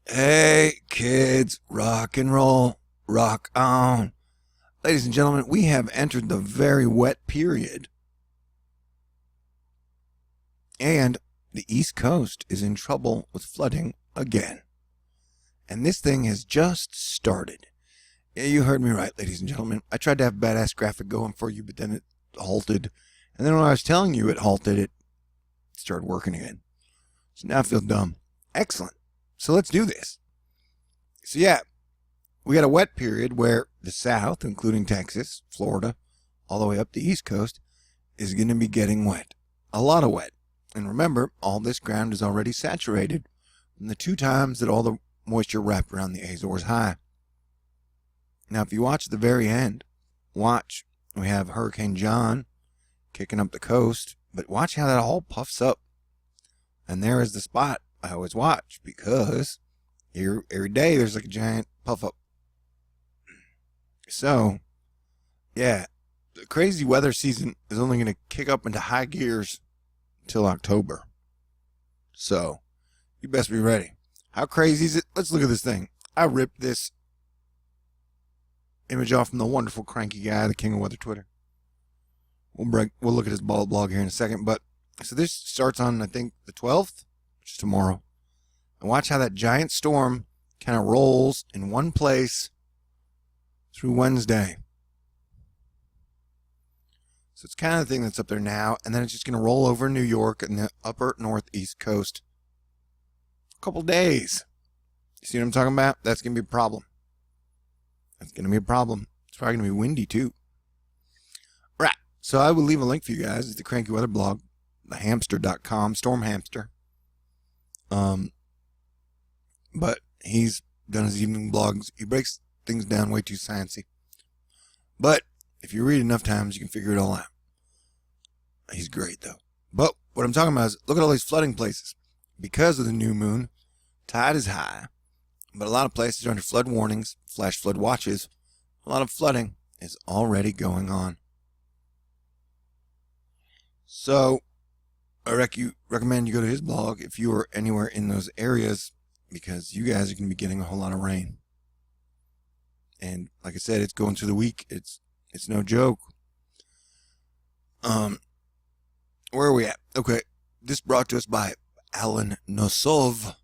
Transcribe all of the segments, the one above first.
Hey, kids, rock and roll, rock on. Ladies and gentlemen, we have entered the very wet period. And the East Coast is in trouble with flooding again. And this thing has just started. Yeah, you heard me right, ladies and gentlemen. I tried to have a badass graphic going for you, but then it halted. And then when I was telling you it halted, it started working again. So now I feel dumb. Excellent. So let's do this. So yeah, we got a wet period where the South, including Texas, Florida, all the way up the East Coast, is going to be getting wet. A lot of wet. And remember, all this ground is already saturated from the 2 times that all the moisture wrapped around the Azores High. Now, if you watch the very end, we have Hurricane John kicking up the coast, but watch how that all puffs up. And there is the spot I always watch, because every day there's like a giant puff up. So, yeah, the crazy weather season is only going to kick up into high gears until October. So, you best be ready. How crazy is it? Let's look at this thing. I ripped this image off from the wonderful Cranky Guy, the king of weather Twitter. We'll look at his blog here in a second. But so this starts on, I think, the 12th, which is tomorrow. And watch how that giant storm kind of rolls in one place through Wednesday. So it's kind of the thing that's up there now, and then it's just going to roll over New York and the upper northeast coast for a couple days. You see what I'm talking about? That's going to be a problem. That's going to be a problem. It's probably going to be windy too. Right. So I will leave a link for you guys at the Cranky Weather blog, thehamster.com, Storm Hamster. But he's done his evening blogs. He breaks things down way too sciencey. But if you read enough times, you can figure it all out. He's great, though. But what I'm talking about is, look at all these flooding places. Because of the new moon, tide is high, but a lot of places are under flood warnings, flash flood watches. A lot of flooding is already going on. So I recommend you go to his blog if you are anywhere in those areas, because you guys are going to be getting a whole lot of rain. And like I said, it's going through the week. It's no joke. Where are we at? Okay, this brought to us by Alan Nosov,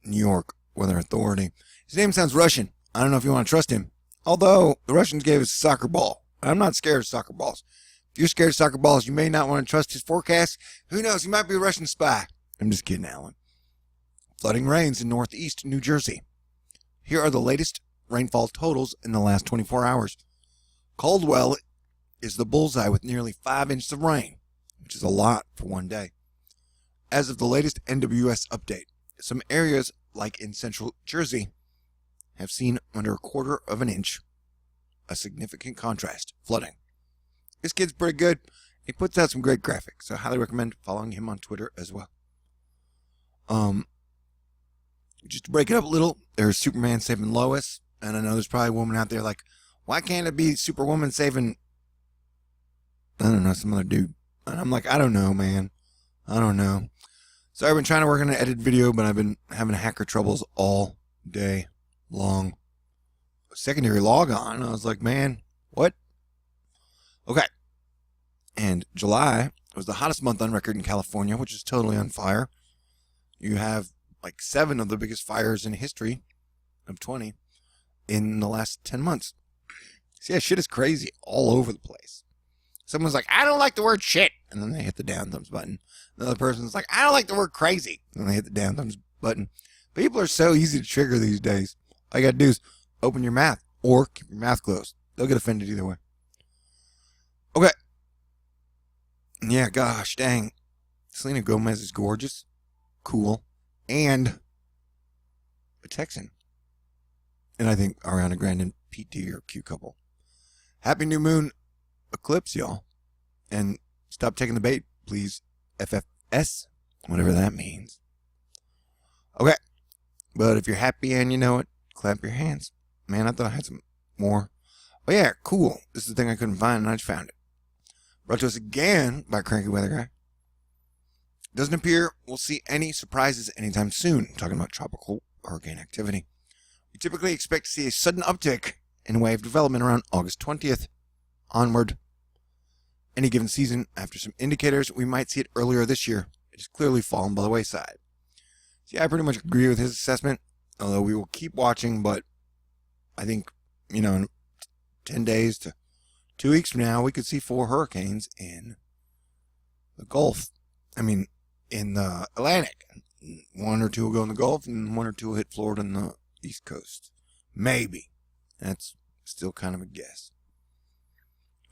New York Weather Authority. His name sounds Russian. I don't know if you want to trust him. Although the Russians gave us a soccer ball. I'm not scared of soccer balls. If you're scared of soccer balls, you may not want to trust his forecast. Who knows? He might be a Russian spy. I'm just kidding, Alan. Flooding rains in northeast New Jersey. Here are the latest rainfall totals in the last 24 hours. Caldwell is the bullseye with nearly 5 inches of rain, which is a lot for one day. As of the latest NWS update, some areas, like in central Jersey, have seen under a 1/4 of an inch. A significant contrast, flooding. This kid's pretty good. He puts out some great graphics, so I highly recommend following him on Twitter as well. Just to break it up a little, there's Superman saving Lois, and I know there's probably a woman out there like, why can't it be Superwoman saving, I don't know, some other dude? And I'm like, I don't know, man. I don't know. So I've been trying to work on an edited video, but I've been having hacker troubles all day long. Secondary log on. I was like, man, what? Okay. And July was the hottest month on record in California, which is totally on fire. You have like 7 of the biggest fires in history of 20 in the last 10 months. See, yeah, shit is crazy all over the place. Someone's like, I don't like the word shit. And then they hit the down thumbs button. Another person's like, I don't like the word crazy. And then they hit the down thumbs button. People are so easy to trigger these days. All you got to do is open your mouth or keep your mouth closed. They'll get offended either way. Okay. Yeah, gosh, dang. Selena Gomez is gorgeous, cool, and a Texan. And I think Ariana Grande and Pete D are a cute couple. Happy new moon eclipse, y'all. And stop taking the bait, please. FFS, whatever that means. Okay. But if you're happy and you know it, clap your hands. Man, I thought I had some more. Oh, yeah, cool. This is the thing I couldn't find, and I just found it. Brought to us again by Cranky Weather Guy. Doesn't appear we'll see any surprises anytime soon. Talking about tropical hurricane activity. We typically expect to see a sudden uptick in wave development around August 20th onward. Any given season, after some indicators, we might see it earlier this year. It has clearly fallen by the wayside. See, I pretty much agree with his assessment, although we will keep watching, but I think, in 10 days to 2 weeks from now, we could see 4 hurricanes in the Gulf. In the Atlantic. 1 or 2 will go in the Gulf, and 1 or 2 will hit Florida and the East Coast. Maybe. That's still kind of a guess.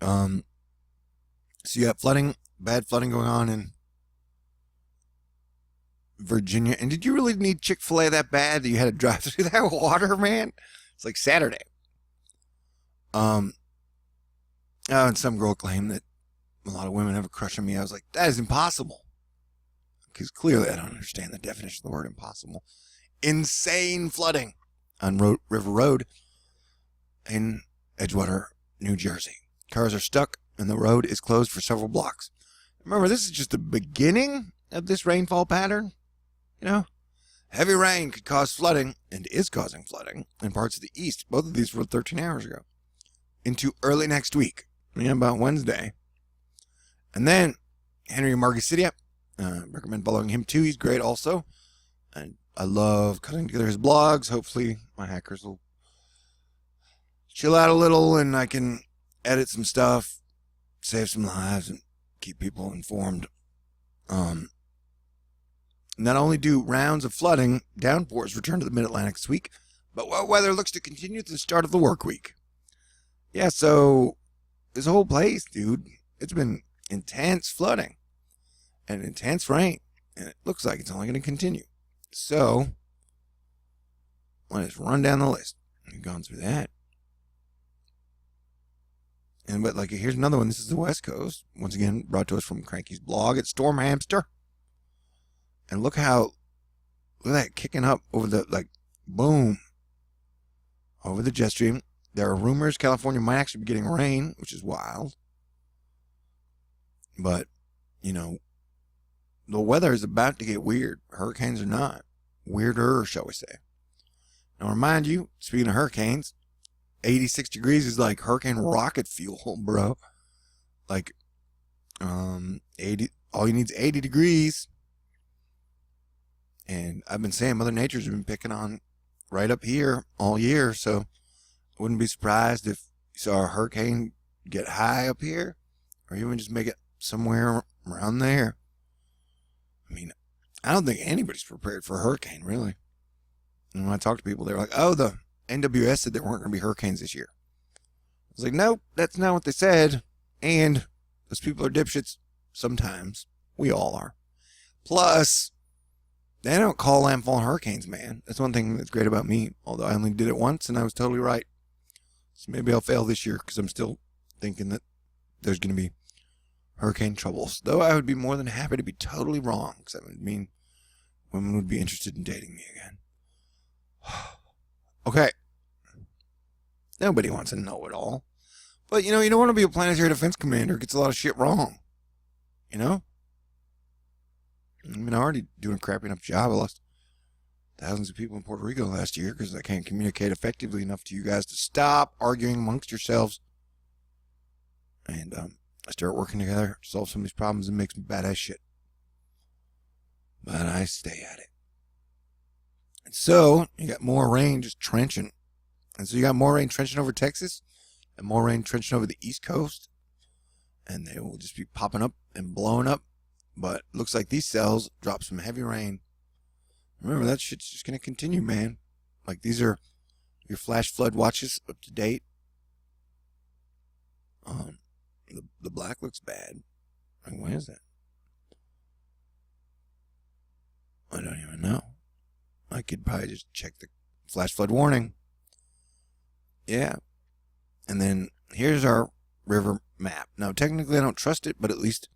So you got flooding, bad flooding going on in Virginia. And did you really need Chick-fil-A that bad that you had to drive through that water, man? It's like Saturday. And some girl claimed that a lot of women have a crush on me. I was like, that is impossible. Because clearly I don't understand the definition of the word impossible. Insane flooding on River Road in Edgewater, New Jersey. Cars are stuck and the road is closed for several blocks. Remember, this is just the beginning of this rainfall pattern. Heavy rain could cause flooding, and is causing flooding, in parts of the east. Both of these were 13 hours ago. Into early next week. About Wednesday. And then, Henry Margisidia. Recommend following him too. He's great also. And I love cutting together his blogs. Hopefully, my hackers will chill out a little, and I can edit some stuff, save some lives, and keep people informed. Not only do rounds of flooding, downpours return to the mid-Atlantic this week, but wet weather looks to continue to the start of the work week. Yeah, so this whole place, dude, it's been intense flooding and intense rain, and it looks like it's only going to continue. So, let's run down the list. We've gone through that. But here's another one. This is the West Coast. Once again, brought to us from Cranky's blog. It's Storm Hamster. And look at that kicking up over the, boom, over the jet stream. There are rumors California might actually be getting rain, which is wild. But, the weather is about to get weird. Hurricanes are not. Weirder, shall we say. Now, remind you, speaking of hurricanes, 86 degrees is like hurricane rocket fuel, bro. 80, all you need is 80 degrees. And I've been saying Mother Nature's been picking on right up here all year, so I wouldn't be surprised if you saw a hurricane get high up here, or even just make it somewhere around there. I don't think anybody's prepared for a hurricane, really. And when I talk to people, they're like, oh, the NWS said there weren't going to be hurricanes this year. I was like, nope, that's not what they said. And those people are dipshits sometimes. We all are. Plus, they don't call landfall hurricanes, man. That's one thing that's great about me, although I only did it once and I was totally right. So maybe I'll fail this year because I'm still thinking that there's going to be hurricane troubles. Though I would be more than happy to be totally wrong, because that would mean women would be interested in dating me again. Okay. Nobody wants to know it all. But, you don't want to be a planetary defense commander who gets a lot of shit wrong. I'm already doing a crappy enough job. I lost thousands of people in Puerto Rico last year because I can't communicate effectively enough to you guys to stop arguing amongst yourselves. And I start working together to solve some of these problems and make some badass shit. But I stay at it. And so, you got more rain just trenching. And so you got more rain trenching over Texas and more rain trenching over the East Coast. And they will just be popping up and blowing up. But looks like these cells drop some heavy rain. Remember, that shit's just going to continue, man. These are your flash flood watches up to date. The black looks bad. Why is that? I don't even know. I could probably just check the flash flood warning. Yeah. And then here's our river map. Now, technically, I don't trust it, but at least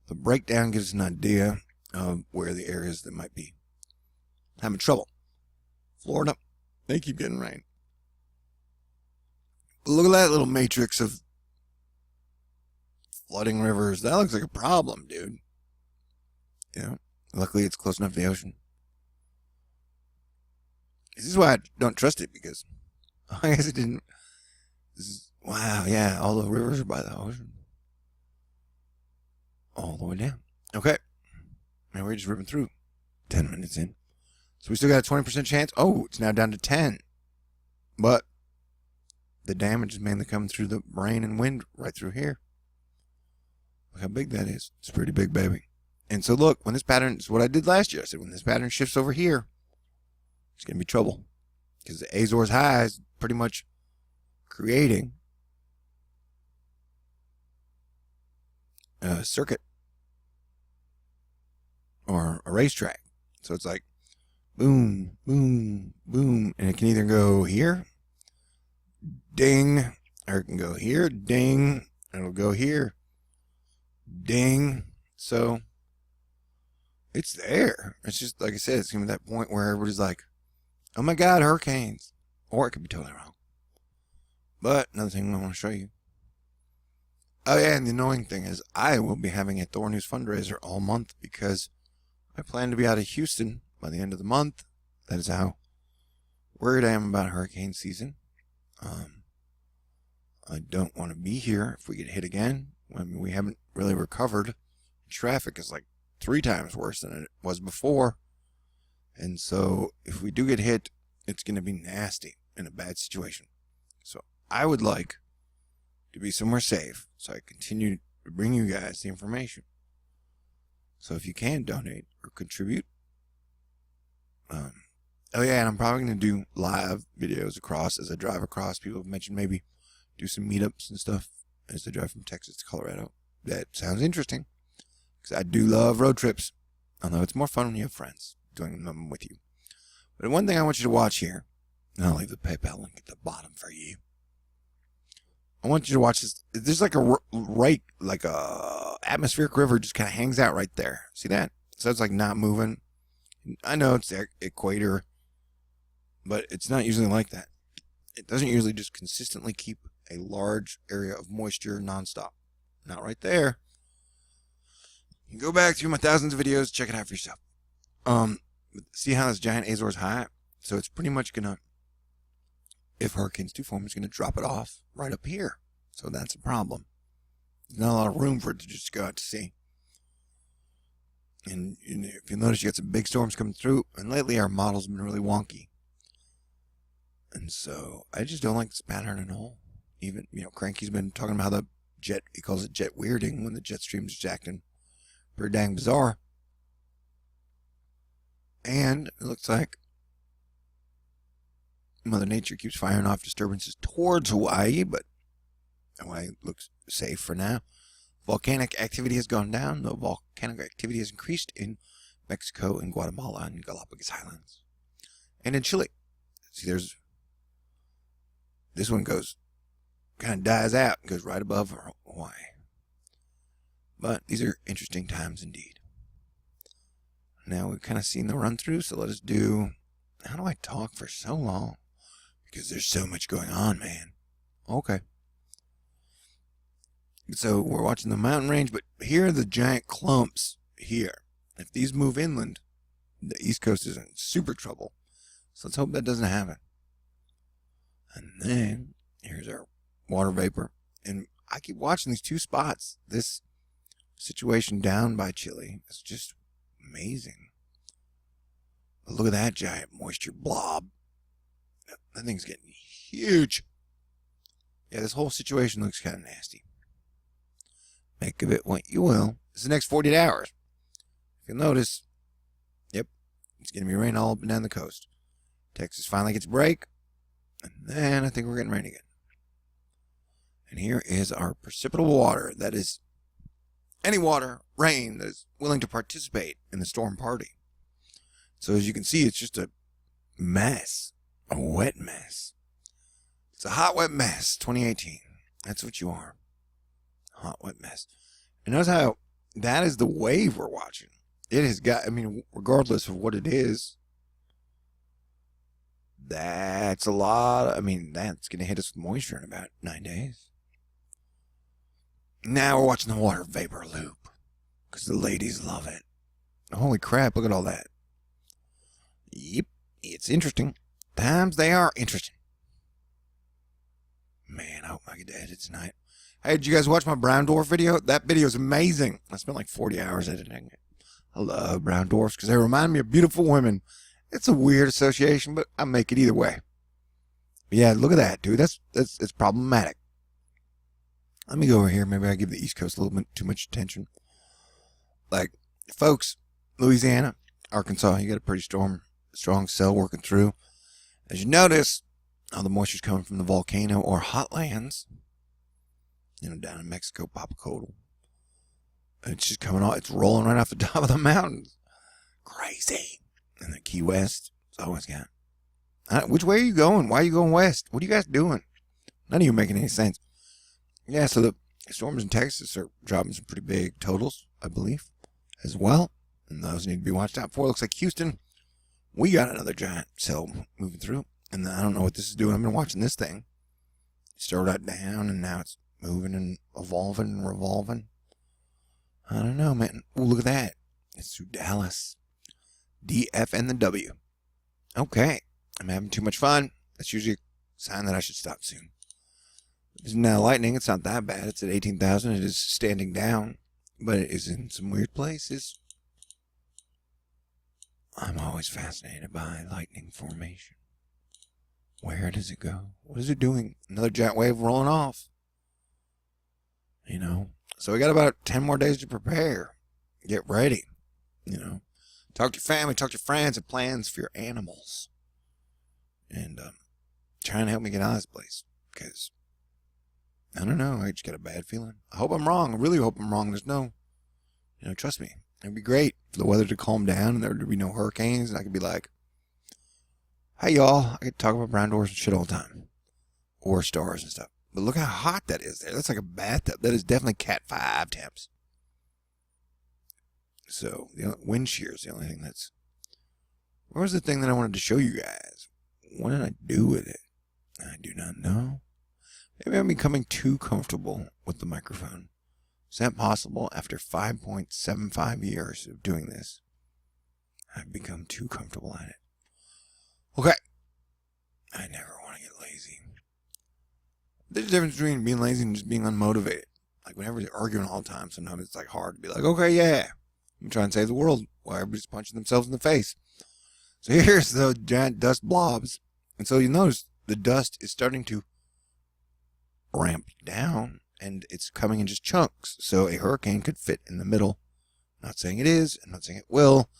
the breakdown gives us an idea of where the areas that might be having trouble. Florida, they keep getting rain. Look at that little matrix of flooding rivers. That looks like a problem, dude. Luckily it's close enough to the ocean. This is why I don't trust it, because I guess it didn't. Wow, yeah, all the rivers are by the ocean. All the way down. Okay. Now we're just ripping through. 10 minutes in. So we still got a 20% chance. Oh, it's now down to 10. But the damage is mainly coming through the rain and wind right through here. Look how big that is. It's a pretty big baby. And so look, when this pattern, is what I did last year. I said when this pattern shifts over here, it's going to be trouble. Because the Azores high is pretty much creating a circuit or a racetrack. So it's like boom, boom, boom. And it can either go here, ding, or it can go here, ding, and it'll go here, ding. So it's there. It's just, like I said, it's going to be that point where everybody's like, oh my God, hurricanes. Or it could be totally wrong. But another thing I want to show you. Oh yeah, and the annoying thing is I will be having a THORNEWS fundraiser all month because I plan to be out of Houston by the end of the month. That is how worried I am about hurricane season. I don't want to be here if we get hit again. I mean, we haven't really recovered. Traffic is like 3 times worse than it was before. And so if we do get hit, it's going to be nasty and a bad situation. So I would like to be somewhere safe so I continue to bring you guys the information. So if you can donate or contribute. Oh yeah, and I'm probably going to do live videos across as I drive across. People have mentioned maybe do some meetups and stuff as I drive from Texas to Colorado. That sounds interesting because I do love road trips. Although it's more fun when you have friends doing them with you. But one thing I want you to watch here, and I'll leave the PayPal link at the bottom for you. I want you to watch this. There's like a atmospheric river just kind of hangs out right there. See that? So it's like not moving. I know it's the equator, but it's not usually like that. It doesn't usually just consistently keep a large area of moisture nonstop. Not right there. You can go back through my thousands of videos, check it out for yourself. See how this giant Azores high? So it's pretty much gonna, if hurricanes do form, it's gonna drop it off right up here. So that's a problem. There's not a lot of room for it to just go out to sea. And if you notice, you got some big storms coming through, and lately our models have been really wonky. And so I just don't like this pattern at all. Even, Cranky's been talking about how the jet, he calls it jet weirding, when the jet stream's just acting pretty dang bizarre. And it looks like Mother Nature keeps firing off disturbances towards Hawaii, but Hawaii looks safe for now. Volcanic activity has gone down, though volcanic activity has increased in Mexico and Guatemala and Galapagos Islands. And in Chile. See, this one kind of dies out and goes right above Hawaii. But these are interesting times indeed. Now we've kind of seen the run through, so let us do, how do I talk for so long? Because there's so much going on, man. Okay. So we're watching the mountain range, but here are the giant clumps here. If these move inland, the East Coast is in super trouble. So let's hope that doesn't happen. And then here's our water vapor. And I keep watching these 2 spots. This situation down by Chile is just amazing. But look at that giant moisture blob. That thing's getting huge. Yeah, this whole situation looks kind of nasty. Make of it what you will. It's the next 48 hours. If you'll notice, yep, it's going to be rain all up and down the coast. Texas finally gets a break, and then I think we're getting rain again. And here is our precipitable water. That is any water, rain, that is willing to participate in the storm party. So as you can see, it's just a mess. A wet mess. It's a hot, wet mess, 2018. That's what you are. Hot, wet mess. And notice how that is the wave we're watching. It has got, regardless of what it is, that's a lot. That's going to hit us with moisture in about 9 days. Now we're watching the water vapor loop because the ladies love it. Holy crap, look at all that. Yep, it's interesting. Times they are interesting. Man, I hope I get to edit tonight. Hey, did you guys watch my brown dwarf video? That video is amazing. I spent like 40 hours editing it. I love brown dwarfs because they remind me of beautiful women. It's a weird association, but I make it either way. But yeah, look at that, dude. It's problematic. Let me go over here. Maybe I give the East Coast a little bit too much attention. Like, folks, Louisiana, Arkansas, you got a pretty strong cell working through. As you notice, all the moisture's coming from the volcano or hotlands. You know, down in Mexico, Popocatépetl. It's just coming off. It's rolling right off the top of the mountains. Crazy. And the Key West, it's always got. Which way are you going? Why are you going west? What are you guys doing? None of you are making any sense. Yeah, so the storms in Texas are dropping some pretty big totals, I believe, as well. And those need to be watched out for. Looks like Houston, we got another giant cell moving through. And I don't know what this is doing. I've been watching this thing. It started out down, and now it's moving and evolving and revolving. I don't know, man. Oh, look at that. It's through Dallas. DF and the W. Okay. I'm having too much fun. That's usually a sign that I should stop soon. It's now lightning. It's not that bad. It's at 18,000. It is standing down, but it is in some weird places. I'm always fascinated by lightning formation. Where does it go? What is it doing? Another giant wave rolling off. You know, so we got about 10 more days to prepare. Get ready. You know, talk to your family, talk to your friends, and plans for your animals. And try and help me get out of this place. Because, I don't know, I just got a bad feeling. I hope I'm wrong. I really hope I'm wrong. There's no, you know, trust me. It'd be great for the weather to calm down and there would be no hurricanes. And I could be like, hey, y'all, I could talk about brown doors and shit all the time. Or stars and stuff. But look how hot that is there. That's like a bathtub. That is definitely Cat 5 temps. So, the wind shear is the only thing that's... Where was the thing that I wanted to show you guys? What did I do with it? I do not know. Maybe I'm becoming too comfortable with the microphone. Is that possible? After 5.75 years of doing this, I've become too comfortable at it. Okay. I never want to get lazy. There's a difference between being lazy and just being unmotivated. Like whenever you're arguing all the time, sometimes it's like hard to be like, okay, yeah, I'm trying to save the world while everybody's punching themselves in the face. So here's the giant dust blobs. And so you notice the dust is starting to ramp down and it's coming in just chunks. So a hurricane could fit in the middle. Not saying it is. I'm not saying it will.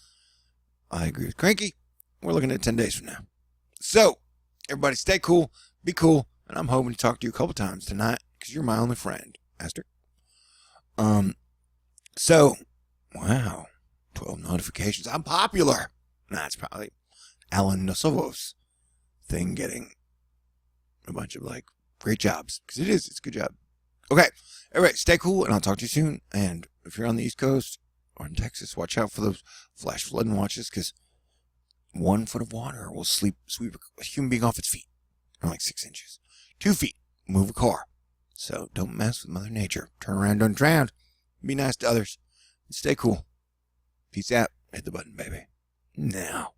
I agree with Cranky. We're looking at 10 days from now. So everybody stay cool, be cool. And I'm hoping to talk to you a couple times tonight because you're my only friend. Asterisk. So, wow. 12 notifications. I'm popular. That's probably Alan Nosovos thing getting a bunch of like great jobs. Because it is. It's a good job. Okay. Everybody stay cool and I'll talk to you soon. And if you're on the East Coast or in Texas, watch out for those flash flooding watches because 1 foot of water will sweep a human being off its feet. Or like 6 inches. 2 feet. Move a car. So don't mess with Mother Nature. Turn around, don't drown. Be nice to others. And stay cool. Peace out. Hit the button, baby. Now.